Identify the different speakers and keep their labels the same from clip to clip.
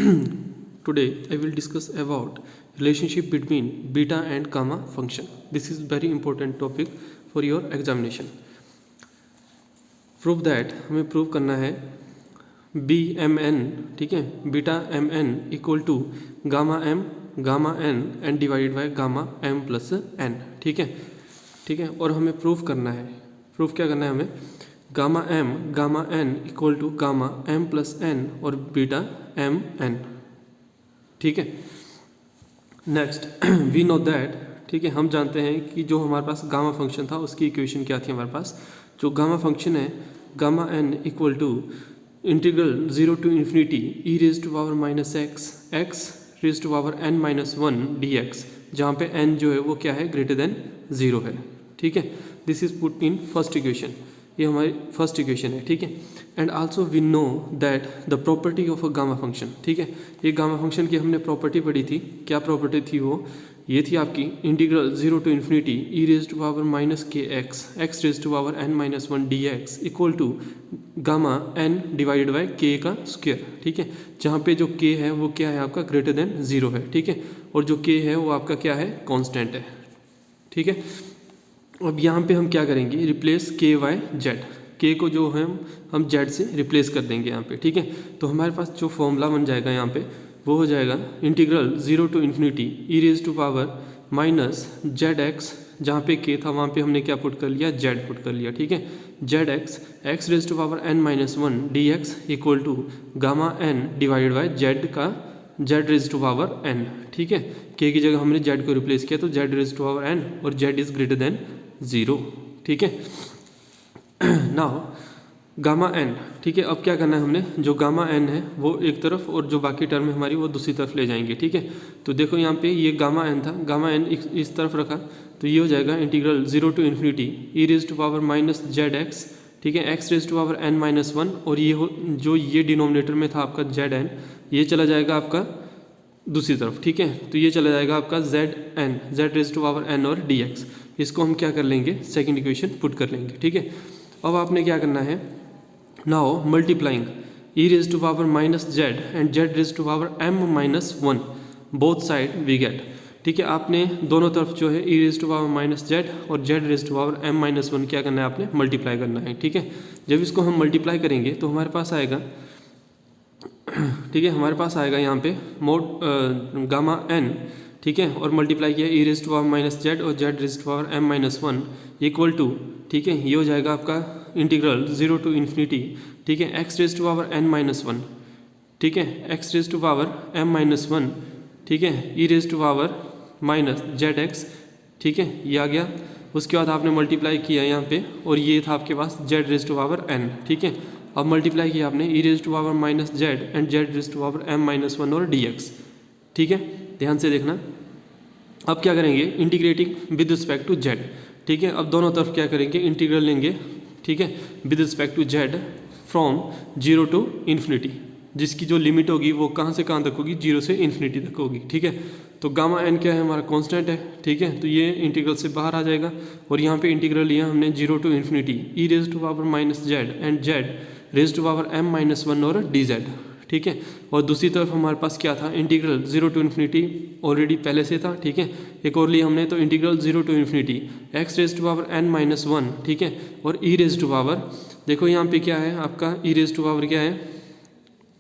Speaker 1: today I will discuss about relationship between beta and gamma function. This is very important topic for your examination. Prove that हमें prove करना है B M N, ठीक है, beta M N equal to gamma M gamma N and divided by gamma M plus N, ठीक है, और हमें prove करना है, प्रूव क्या करना है हमें, gamma N equal to gamma M plus N और बीटा एम एन, ठीक है। नेक्स्ट वी नो दैट, ठीक है, हम जानते हैं कि जो हमारे पास गामा फंक्शन था उसकी इक्वेशन क्या थी हमारे पास, जो गामा फंक्शन है gamma N equal to integral 0 to infinity E raise to power minus X raise to power N minus 1 D X, जहाँ पे एन जो है वो क्या है, ग्रेटर देन 0 है, ठीक है। This is put in first equation, ये हमारी फर्स्ट इक्वेशन है, ठीक है। And also we know that the property of a gamma function, ठीक है, ये गामा फंक्शन की हमने प्रॉपर्टी पढ़ी थी, क्या प्रॉपर्टी थी वो, ये थी आपकी integral 0 to infinity E raise to power minus k x raise to power N minus 1 D x equal to gamma n divided by k का स्क्वायर, ठीक है, जहाँ पे जो के है वो क्या है आपका, ग्रेटर देन 0 है, ठीक है, और जो के है वो आपका क्या है, कॉन्स्टेंट है, ठीक है। अब यहाँ पे हम क्या करेंगे, रिप्लेस के वाई जेड, के को जो है हम जेड से रिप्लेस कर देंगे यहाँ पे, ठीक है। तो हमारे पास जो फॉर्मूला बन जाएगा यहाँ पे वो हो जाएगा integral 0 to infinity E raise to power minus Z X, जहाँ पे के था वहाँ पे हमने क्या पुट कर लिया, जेड पुट कर लिया, ठीक है, z x raise to power N minus 1 D x equal to gamma n divided by z का z raise to power n, ठीक है, के की जगह हमने जेड को रिप्लेस किया तो Z raise to power N और जेड इज ग्रेटर देन 0, ठीक है। नाउ गामा एन, ठीक है, अब क्या करना है हमने, जो गामा एन है वो एक तरफ और जो बाकी टर्म है हमारी वो दूसरी तरफ ले जाएंगे, ठीक है। तो देखो यहाँ पे ये गामा एन था, गामा एन इस तरफ रखा तो ये हो जाएगा integral 0 to infinity E raise to power minus Z x, ठीक है, x raise to power N minus 1, और ये जो ये डिनोमिनेटर में था आपका जेड एन, ये चला जाएगा आपका दूसरी तरफ, ठीक है, तो ये चला जाएगा आपका Z raise to power N और डी एक्स, इसको हम क्या कर लेंगे, सेकंड इक्वेशन पुट कर लेंगे, ठीक है। अब आपने क्या करना है, now multiplying e raise to power minus Z and Z raise to power M minus 1 both side we get, ठीक है, आपने दोनों तरफ जो है e raise to power minus z और z raise to power M minus 1 क्या करना है, आपने मल्टीप्लाई करना है, ठीक है। जब इसको हम मल्टीप्लाई करेंगे तो हमारे पास आएगा, ठीक है, हमारे पास आएगा यहाँ पे मोड गामा एन, ठीक है, और मल्टीप्लाई किया e raise to power minus z और z raise to power M minus 1 equal to, ठीक है, ये हो जाएगा आपका इंटीग्रल 0 टू इन्फिनिटी, ठीक है, x raise to power N minus 1, ठीक है, x raise to power M minus 1, ठीक है, e raise to power minus Z x, ठीक है, ये आ गया। उसके बाद आपने मल्टीप्लाई किया यहाँ पे और ये था आपके पास z raise to power n, ठीक है, अब मल्टीप्लाई किया आपने e raise to power minus Z and Z raise to power M minus 1 और डी एक्स, ठीक है, ध्यान से देखना। अब क्या करेंगे, integrating with respect to Z, ठीक है, अब दोनों तरफ क्या करेंगे, इंटीग्रल लेंगे, ठीक है, with respect to Z from 0 to infinity, जिसकी जो लिमिट होगी वो कहाँ से कहाँ तक होगी, 0 से इन्फिनिटी तक होगी, ठीक है। तो गामा एन क्या है, हमारा कांस्टेंट है, ठीक है, तो ये इंटीग्रल से बाहर आ जाएगा और यहाँ पे इंटीग्रल लिया हमने 0 to infinity E raise to power minus Z and Z raise to power M minus 1 और डी जेड, ठीक है, और दूसरी तरफ हमारे पास क्या था, इंटीग्रल 0 टू इन्फिनिटी ऑलरेडी पहले से था, ठीक है, एक और लिया हमने तो integral 0 to infinity X raise to power N minus 1, ठीक है, और ई रेज टू पावर, देखो यहाँ पे क्या है आपका ई रेज टू पावर क्या है,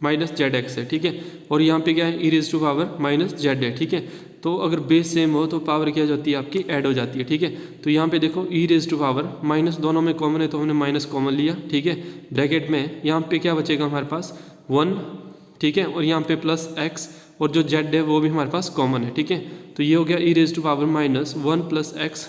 Speaker 1: माइनस जेड एक्स है, ठीक है, और यहाँ पे क्या है, e raise to power minus z है, ठीक है। तो अगर बेस सेम हो तो पावर क्या जाती है आपकी, ऐड हो जाती है, ठीक है। तो यहाँ पे देखो ई रेज टू पावर माइनस दोनों में कॉमन है तो हमने माइनस कॉमन लिया, ठीक है, ब्रैकेट में यहाँ पे क्या बचेगा हमारे पास 1, ठीक है, और यहाँ पे प्लस एक्स और जो जेड है वो भी हमारे पास कॉमन है, ठीक है। तो ये हो गया e raise to power minus 1 plus x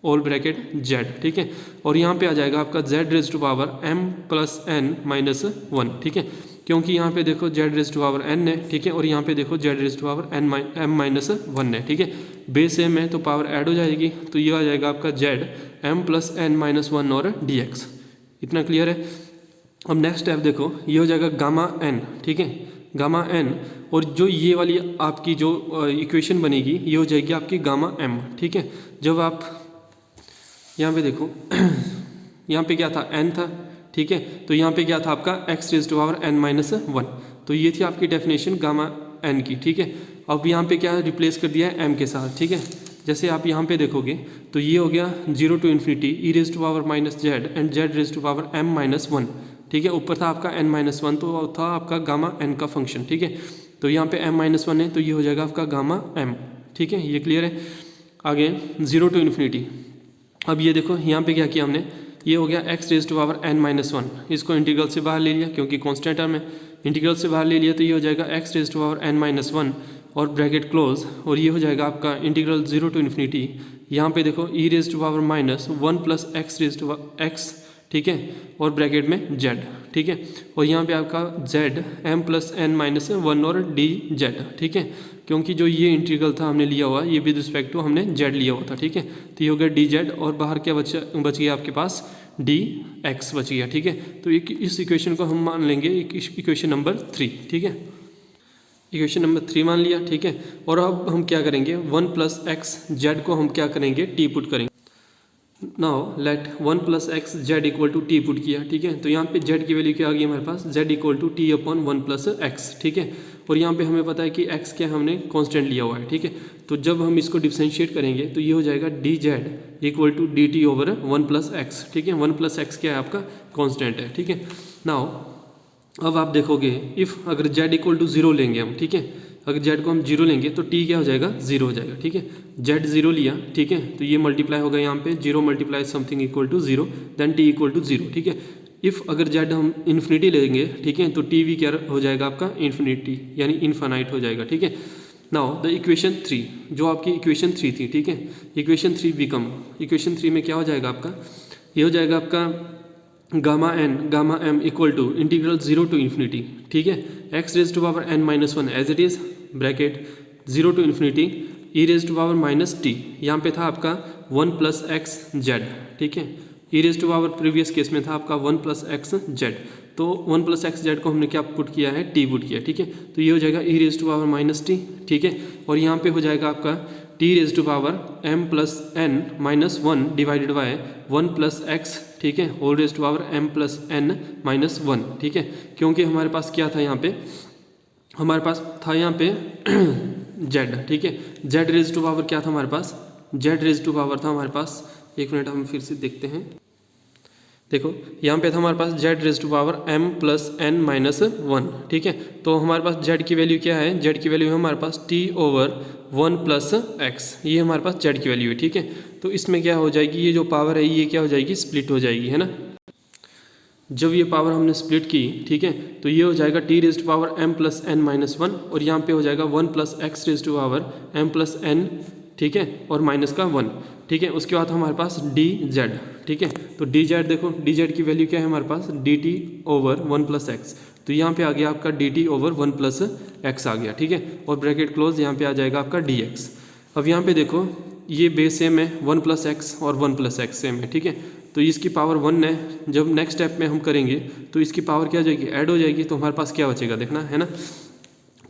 Speaker 1: all bracket z, ठीक है, और यहाँ पे आ जाएगा आपका Z raise to power M plus N minus 1, ठीक है, क्योंकि यहाँ पे देखो z raise to power n है, ठीक है, और यहाँ पे देखो z raise to power M minus 1 है, ठीक है, बेस सेम है तो पावर ऐड हो जाएगी, तो ये आ जाएगा आपका Z M plus N minus 1 और डी एक्स, इतना क्लियर है। अब नेक्स्ट स्टेप देखो, ये हो जाएगा गामा एन, ठीक है, गामा एन, और जो ये वाली आपकी जो इक्वेशन बनेगी ये हो जाएगी आपकी गामा एम, ठीक है। जब आप यहाँ पे देखो यहाँ पे क्या था, एन था, ठीक है, तो यहाँ पे क्या था आपका X raise to power N minus 1, तो ये थी आपकी डेफिनेशन गामा एन की, ठीक है। अब यहाँ पे क्या रिप्लेस कर दिया है एम के साथ, ठीक है। जैसे आप यहाँ पे देखोगे तो ये हो गया 0 to infinity E raise to power minus Z and Z raise to power M minus 1, ठीक है। ऊपर था आपका n माइनस 1, तो था आपका गामा n का फंक्शन, ठीक है। तो यहाँ पे m माइनस 1 है तो ये हो जाएगा आपका गामा m, ठीक है। ये क्लियर है। आगे 0 to इन्फिनिटी, अब ये देखो यहाँ पे क्या किया हमने, ये हो गया x raise to power n minus 1, इसको इंटीग्रल से बाहर ले लिया क्योंकि कॉन्स्टेंट टर्म है, इंटीग्रल से बाहर ले लिया तो ये हो जाएगा x raise to power n minus 1 और ब्रैकेट क्लोज, और ये हो जाएगा आपका इंटीग्रल 0 to इन्फिनिटी, यहाँ पे देखो e raise to power minus 1 plus x raise to x, ठीक है, और ब्रैकेट में z, ठीक है। और यहाँ पे आपका z m plus n minus 1 और डी जेड, ठीक है, क्योंकि जो ये इंटीग्रल था हमने लिया हुआ, ये विद रिस्पेक्ट टू हमने z लिया हुआ था, ठीक है। तो ये हो गया डी जेड और बाहर क्या बच गया आपके पास डी एक्स बच गया, ठीक है। तो इस इक्वेशन को हम मान लेंगे इक्वेशन नंबर 3, ठीक है। इक्वेशन नंबर 3 मान लिया, ठीक है। और अब हम क्या करेंगे 1 प्लस एक्स जेड को हम क्या करेंगे टी पुट करेंगे। Now let 1 plus X Z equal to T put किया, ठीक है। तो यहाँ पे जेड की वैल्यू क्या आ गई हमारे पास, z equal to t upon 1 plus x, ठीक है। और यहाँ पे हमें पता है कि एक्स क्या हमने कांस्टेंट लिया हुआ है, ठीक है। तो जब हम इसको डिफरेंशिएट करेंगे तो ये हो जाएगा D Z equal to D T over 1 plus x, ठीक है। 1 प्लस एक्स क्या है आपका कांस्टेंट है, ठीक है। नाउ अब आप देखोगे इफ़ अगर जेड इक्वल टू 0 लेंगे हम, ठीक है, अगर जेड को हम 0 लेंगे तो टी क्या हो जाएगा 0 हो जाएगा, ठीक है। जेड 0 लिया, ठीक है, तो ये मल्टीप्लाई होगा यहाँ पे 0 multiply something equal to 0 then T equal to 0, ठीक है। इफ़ अगर जेड हम इन्फिनिटी लेंगे, ठीक है, तो टी भी क्या हो जाएगा आपका इन्फिनिटी यानी इन्फानाइट हो जाएगा, ठीक है। नाउ द इक्वेशन 3, जो आपकी इक्वेशन 3 थी, ठीक है, इक्वेशन 3 बिकम, इक्वेशन 3 में क्या हो जाएगा आपका, ये हो जाएगा आपका gamma N gamma M equal to integral 0 to infinity, ठीक है, x raise to power n minus 1 as it is bracket 0 to infinity E raise to power minus T, यहाँ पे था आपका 1 प्लस एक्स जेड, ठीक है। E raise to power previous case में था आपका 1 प्लस एक्स जेड, तो 1 प्लस एक्स जेड को हमने क्या पुट किया है टी पुट किया, ठीक है। तो ये हो जाएगा e raise to power minus t, ठीक है। और यहाँ पे हो जाएगा आपका t raise to power m plus n minus 1 divided by 1 plus x, ठीक है, whole raise to power m plus n minus 1, ठीक है। क्योंकि हमारे पास क्या था यहाँ पे, हमारे पास था यहाँ पे z, ठीक है। z रेज टू पावर क्या था हमारे पास, z रेज टू पावर था हमारे पास, एक मिनट हम फिर से देखते हैं, देखो यहाँ पे था हमारे पास z raise to power m plus n minus 1, ठीक है। तो हमारे पास z की वैल्यू क्या है, z की वैल्यू है हमारे पास t ओवर 1 प्लस x, ये हमारे पास z की वैल्यू है, ठीक है। तो इसमें क्या हो जाएगी, ये जो पावर है ये क्या हो जाएगी स्प्लिट हो जाएगी, है ना। जब ये पावर हमने स्प्लिट की, ठीक है, तो ये हो जाएगा t raise to power m plus n minus 1 और यहाँ पे हो जाएगा 1 plus X raise to power m plus n, ठीक है, और माइनस का 1, ठीक है। उसके बाद हमारे पास डी जेड, ठीक है। तो डी जेड देखो, डी जेड की वैल्यू क्या है हमारे पास d T over 1 plus x, तो यहाँ पे आ गया आपका d T over 1 plus x आ गया, ठीक है। और ब्रैकेट क्लोज, यहाँ पे आ जाएगा आपका डी एक्स। अब यहाँ पे देखो ये बेस सेम है 1 प्लस एक्स और 1 प्लस एक्स सेम है, ठीक है। तो इसकी पावर 1 है, जब नेक्स्ट स्टेप में हम करेंगे तो इसकी पावर क्या हो जाएगी ऐड हो जाएगी, तो हमारे पास क्या बचेगा देखना, है ना।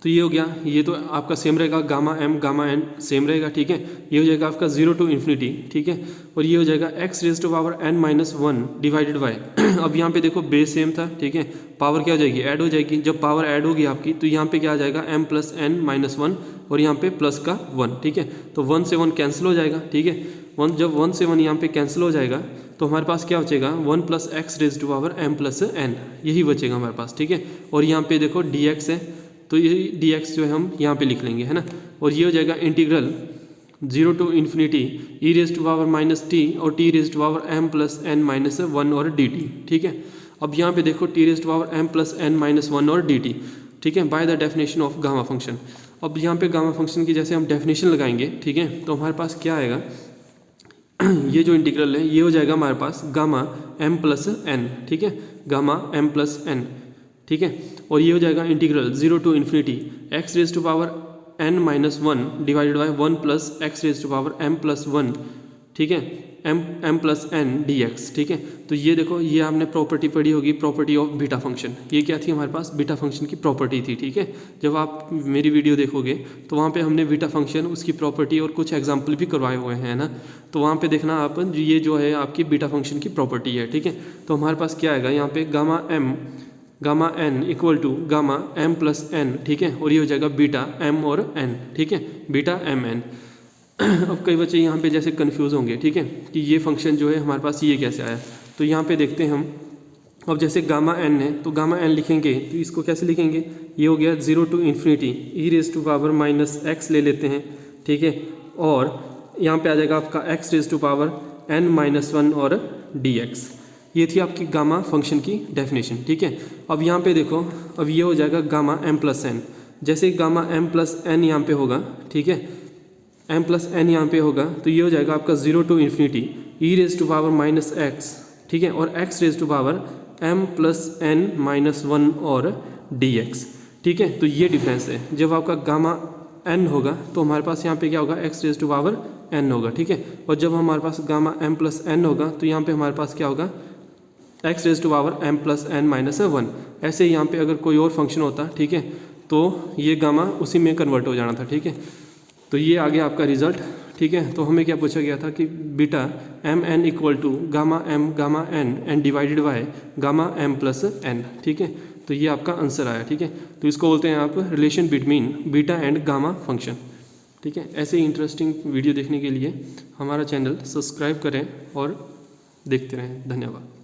Speaker 1: तो ये हो गया, ये तो आपका सेम रहेगा gamma M gamma N same रहेगा, ठीक है। ये हो जाएगा आपका 0 to इन्फिनिटी, ठीक है। और ये हो जाएगा x raise to power n minus 1 divided by अब यहाँ पे देखो बेस सेम था, ठीक है, पावर क्या हो जाएगी ऐड हो जाएगी। जब पावर ऐड होगी आपकी तो यहाँ पे क्या आ जाएगा m प्लस n माइनस 1 और यहाँ पे प्लस का 1, ठीक है। तो 1 से 1 कैंसिल हो जाएगा, ठीक है। जब 1 से 1 यहाँ पे कैंसिल हो जाएगा तो हमारे पास क्या बचेगा 1 plus X raise to power m plus n, यही बचेगा हमारे पास, ठीक है। और यहाँ पे देखो dx है, तो ये dx जो है हम यहाँ पे लिख लेंगे, है ना। और ये हो जाएगा integral 0 to infinity E raise to power minus t और t raise to power m plus n minus 1 और dt, ठीक है। अब यहाँ पे देखो t raise to power m plus n minus 1 और dt, ठीक है, by the definition of gamma function. अब यहाँ पे गामा फंक्शन की जैसे हम डेफिनेशन लगाएंगे, ठीक है, तो हमारे पास क्या आएगा ये जो इंटीग्रल है ये हो जाएगा हमारे पास गामा m प्लस n, ठीक है, गामा m प्लस n, ठीक है। और ये हो जाएगा integral 0 to infinity x raise to power n minus 1 divided by 1 plus X raise to power m plus 1, ठीक है, m प्लस n dx, ठीक है। तो ये देखो ये आपने प्रॉपर्टी पढ़ी होगी, प्रॉपर्टी ऑफ बीटा फंक्शन। ये क्या थी हमारे पास बीटा फंक्शन की प्रॉपर्टी थी, ठीक है। जब आप मेरी वीडियो देखोगे तो वहाँ पे हमने बीटा फंक्शन उसकी प्रॉपर्टी और कुछ एग्जाम्पल भी करवाए हुए हैं ना, तो वहाँ पे देखना आप ये जो है आपकी बीटा फंक्शन की प्रॉपर्टी है, ठीक है। तो हमारे पास क्या आएगा यहाँ पे gamma m gamma N equal to gamma M plus N, ठीक है, और ये हो जाएगा बीटा एम और एन, ठीक है, बीटा एम एन। अब कई बच्चे यहाँ पे जैसे कंफ्यूज होंगे, ठीक है, कि ये फंक्शन जो है हमारे पास ये कैसे आया। तो यहाँ पे देखते हैं हम, अब जैसे गामा एन है तो गामा एन लिखेंगे तो इसको कैसे लिखेंगे, ये हो गया 0 to infinity E raise to power minus X ले लेते हैं, ठीक है, और यहाँ पे आ जाएगा आपका X raise to power N minus 1 और डी एक्स। ये थी आपकी गामा फंक्शन की डेफिनेशन, ठीक है। अब यहाँ पे देखो, अब ये हो जाएगा गामा एम प्लस एन। जैसे गामा एम प्लस एन यहाँ पे होगा, ठीक है, एम प्लस एन यहाँ पे होगा तो ये हो जाएगा आपका 0 to infinity E raise to power minus X, ठीक है, और X raise to power M plus N minus 1 और डी एक्स, ठीक है। तो ये डिफरेंस है। जब आपका गामा एन होगा तो हमारे पास यहाँ पे क्या होगा, X raise to power N होगा, ठीक है, और जब हमारे पास गामा एम प्लस एन होगा तो यहाँ पे हमारे पास क्या होगा, X raise to power M plus N minus 1। ऐसे यहाँ पे अगर कोई और फंक्शन होता, ठीक है, तो ये गामा उसी में कन्वर्ट हो जाना था, ठीक है। तो ये आ गया आपका रिजल्ट, ठीक है। तो हमें क्या पूछा गया था कि beta M N equal to gamma N and divided by gamma M plus N, ठीक है। तो ये आपका आंसर आया, ठीक है। तो इसको बोलते हैं आप relation between beta and gamma function, ठीक है। ऐसे ही इंटरेस्टिंग वीडियो देखने के लिए हमारा चैनल सब्सक्राइब करें और देखते रहें। धन्यवाद।